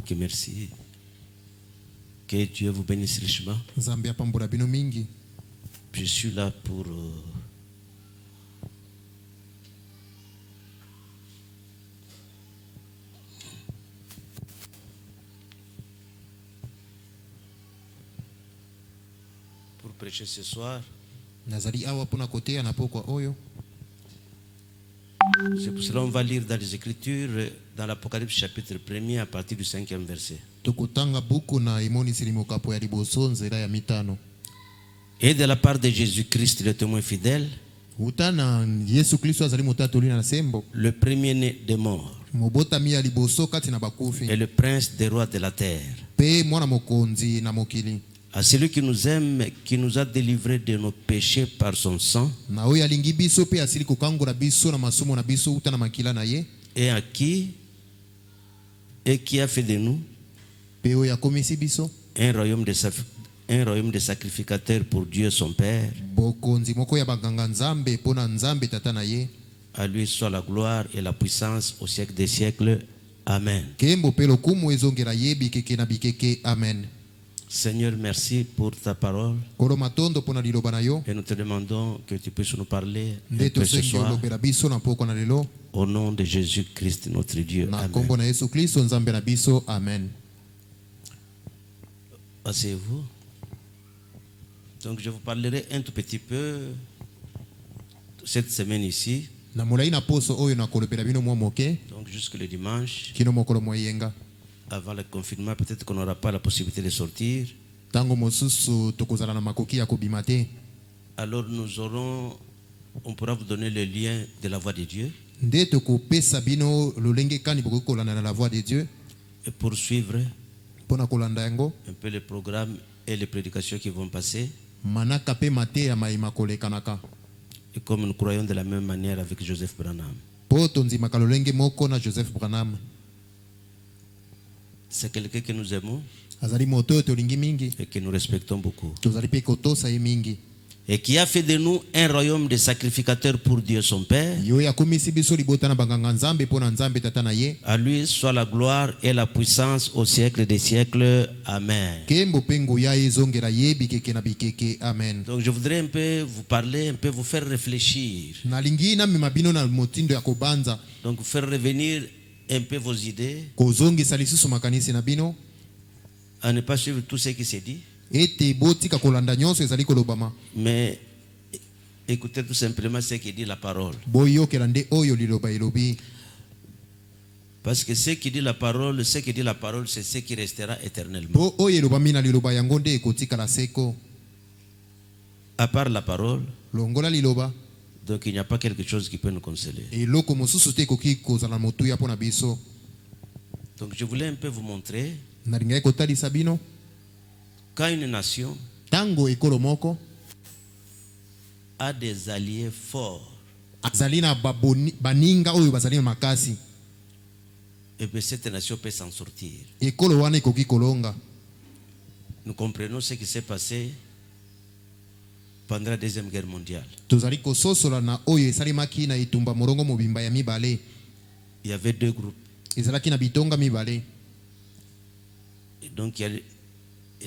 Ok, merci. Que Dieu vous bénisse richement. Zambia pambula bino mingi. Je suis là pour prêcher ce soir. Nazali awa pona kotea na pokwa oyo. C'est pour cela qu'on va lire dans les Écritures, dans l'Apocalypse chapitre 1er à partir du 5e verset. Tukutanga buku na imoni silimokapo ya liboso nzela ya mitano. Et de la part de Jésus-Christ, le témoin fidèle, Utana Yesu Kristo azali mutatoli na sembo. le premier-né des morts Mobotami ya liboso kati na bakufi. et le prince des rois de la terre. Pe mwana mokonzi na mokili. À celui qui nous aime, qui nous a délivrés de nos péchés par son sang, Na oyo alingi biso pe asili kokangola biso na masumo na biso uta na makila na ye. et qui a fait de nous Pe oyo akomisi biso. un royaume de sacrificateurs pour Dieu son Père. Bokonzi moko ya baganga nzambe pona nzambe tata na ye. À lui soit la gloire et la puissance au siècle des siècles. Amen. Kembo pe lokumu ezongela ye bikeke na bikeke. Amen. Seigneur, merci pour ta parole. Kolo matondo pona liloba na yo. Et nous te demandons que tu puisses nous parler un Nde peu ce tosengi soir olobela biso na poko na lelo. au nom de Jésus-Christ notre Dieu. Na Amen. kombo na Yesu Kristo nzambe na biso. Amen. Asseyez-vous. Donc je vous parlerai un tout petit peu cette semaine ici, Na molai na poso oyo na kolobela bino mwa moke. donc jusque le dimanche. Kino mokolo moyenga. Avant le confinement, peut-être qu'on n'aura pas la possibilité de sortir. Tango mosusu tokozala na makoki ya kobima te. Alors on pourra vous donner le lien de la voix de Dieu Nde tokopesa bino lolenge kani bokoki kolanda na la voix de Dieu. et poursuivre Pona kolanda yango. un peu le programme et les prédications qui vont passer. Manaka pe mate ya maima kolekanaka. Et comme nous croyons de la même manière avec Joseph Branham. Po tonzimaka lolenge moko na Joseph Branham. C'est quelqu'un que nous aimons Azali moto oyo tolingi mingi. et que nous respectons beaucoup. Tozali pe kotosa ye mingi. Et qui a fait de nous un royaume de sacrificateurs pour Dieu son Père. Yo ya komisi biso libota na banganga nzambe pona nzambe tata na ye. À lui soit la gloire et la puissance au siècle des siècles. Amen. Kembo pengo ya ezongela ye bikeke na bikeke. Amen. Donc je voudrais un peu vous parler, un peu vous faire réfléchir. Nalingi na mema bino na motindo ya kobanza. Donc faire revenir un peu vos idées, Kozongisa lisusu makanisi na bino. à ne pas suivre tout ce qui se dit, Ete botika kolanda nyonso ezali kolobama. mais écoutez tout simplement ce qui dit la parole. Boyokela nde oyo liloba elobi. Parce que ce qui dit la parole, c'est ce qui restera éternellement. Po oyo elobami na liloba yango nde ekotikala seko. À part la parole, Longola liloba. donc il n'y a pas quelque chose qui peut nous consoler. Eloko mosusu te ekoki kozala motuya pona biso. Donc je voulais un peu vous montrer Nalingai kotalisa bino. quand une nation Tango ekolo moko a des alliés forts, azali na baninga oyo bazali na makasi. et bien cette nation peut s'en sortir. Ekolo wana ekoki kolonga. Nous comprenons ce qui s'est passé pendant la Deuxième Guerre mondiale. Tozali kososola na oyo esalimaki na itumba morongo mobimba ya mibale. Il y avait deux groupes. Ezalaki na bitonga mibale. Et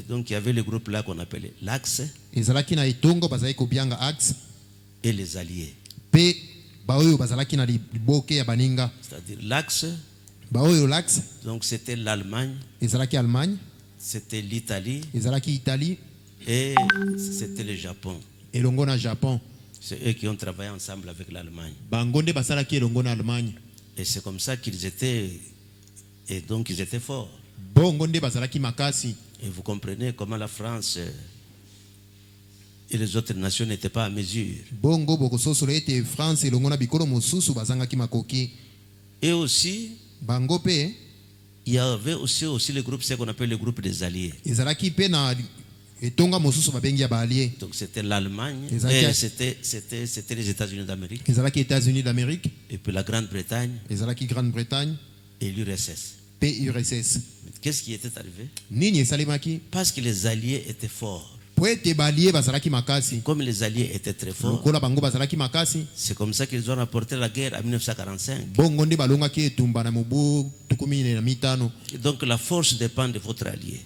donc il y avait le groupe là qu'on appelait l'Axe Ezalaki na itongo bazali kobianga axe. et les alliés. Pe baoyo bazalaki na liboke ya baninga. C'est-à-dire l'Axe, Baoyo l'axe donc c'était l'Allemagne, ezalaki Allemagne, c'était l'Italie ezalaki Italie, et c'était le Japon. elongo na Japon. C'est eux qui ont travaillé ensemble avec l'Allemagne. Bango nde basalaki elongo na Allemagne. Et c'est comme ça qu'ils étaient, et donc ils étaient forts. Bongo nde bazalaki makasi. Et vous comprenez comment la France et les autres nations n'étaient pas à mesure. Bongo bokososola ete France elongo na bikolo mosusu bazangaki makoki. Et aussi, Bango pe il y avait aussi le groupe, ce qu'on appelle le groupe des alliés. ezalaki pe na etonga mosusu babengi ya baallié. Donc c'était l'Allemagne, c'était les États-Unis d'Amérique, Ezalaki États-Unis d'Amérique, et puis la Grande-Bretagne ezalaki Grande-Bretagne, et l'URSS. pe URSS. Qu'est-ce qui était arrivé? Nini esalemaki Parce que les alliés étaient forts. po ete balie bazalaki makasi Comme les alliés étaient très forts, lokola bango bazalaki makasi c'est comme ça qu'ils ont rapporté la guerre en 1945. bongo nde balongaki etumba na mobu 15. Et donc la force dépend de votre allié.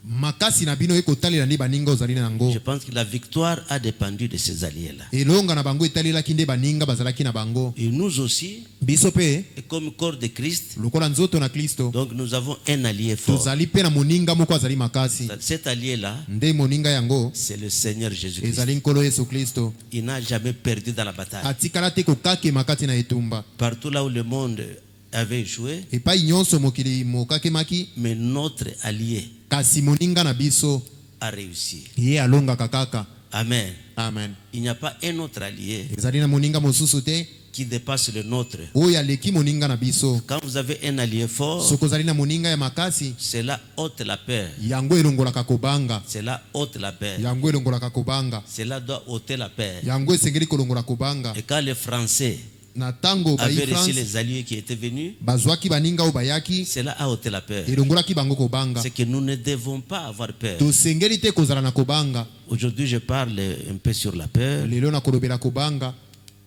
makasi na bino ekotalela nde baninga ozali nango Je pense que la victoire a dépendu de ces alliés-là. elonga na bango etalelaki nde baninga bazalaki na bango Et nous aussi, biso pe et comme corps de Christ, lokola nzoto na Kristo donc nous avons un allié fort. tozali pe na moninga moko azali makasi Cet allié-là, nde moninga yango c'est le Seigneur Jésus-Christ. ezali nkolo Yesu Kristo Il n'a jamais perdu dans la bataille. atikala te kokakema kati na etumba Partout là où le monde avait échoué, epai nyonso mokili mokakemaki mais notre allié kasi moninga na biso a réussi. ye alongaka kaka. Amen. Amen. Il n'y a pas un autre allié ezali na moninga mosusu te qui dépasse le nôtre. oyo aleki moninga na biso. Quand vous avez un allié fort, soki ozali na moninga ya makasi cela ôte la peur. yango elongolaka kobanga, Cela ôte la peur. yango elongolaka kobanga, Cela doit ôter la peur. yango esengeli kolongola kobanga. Et quand les Français na tango avaient bai reçu France les alliés qui étaient venus, bazwaki baninga oyo bayaki cela a ôté la peur. elongolaki bango kobanga. C'est que nous ne devons pas avoir peur. tosengeli te kozala na kobanga. Aujourd'hui, je parle un peu sur la peur lelo na kolobela kobanga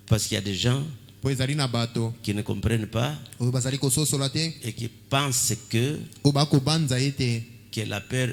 parce qu'il y a des gens po ezali na bato qui ne comprennent pas oyo bazali kososola te et qui pensent que bakobanza ete la peur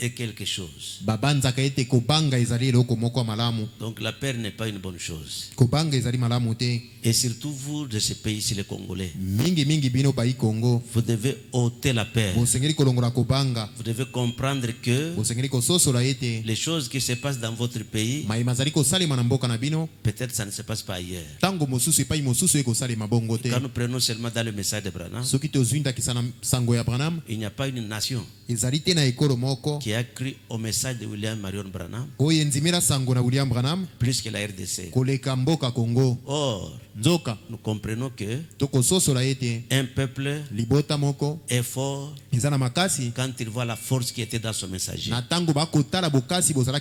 est quelque chose. babanzaka ete kobanga ezali eloko moko ya malamu. Donc la peur n'est pas une bonne chose. kobanga ezali malamu te. Et surtout vous de ce pays-ci, les Congolais, mingi bino bai Kongo vous devez ôter la peur. bosengeli kolongola kobanga. Vous devez comprendre que bosengeli kososola ete les choses qui se passent dans votre pays, mayema azali kosalema na mboka na bino peut-être ça ne se passe pas ailleurs. tango mosusu epai mosusu ekosalema bongo te. Quand nous prenons seulement dans le message de Branham, soki tozwi ndakisa na sango ya Branham il n'y a pas une nation ezali te na ekolo moko qui a cru au message de William Marion Branham oyo enzimela sango na William Branham plus que la RDC. koleka mboka Kongo. Or, nzoka nous comprenons que tokososola ete un peuple libota moko est fort eza na makasi quand il voit la force qui était dans son messager. na tango bakotala bokasi bozalaki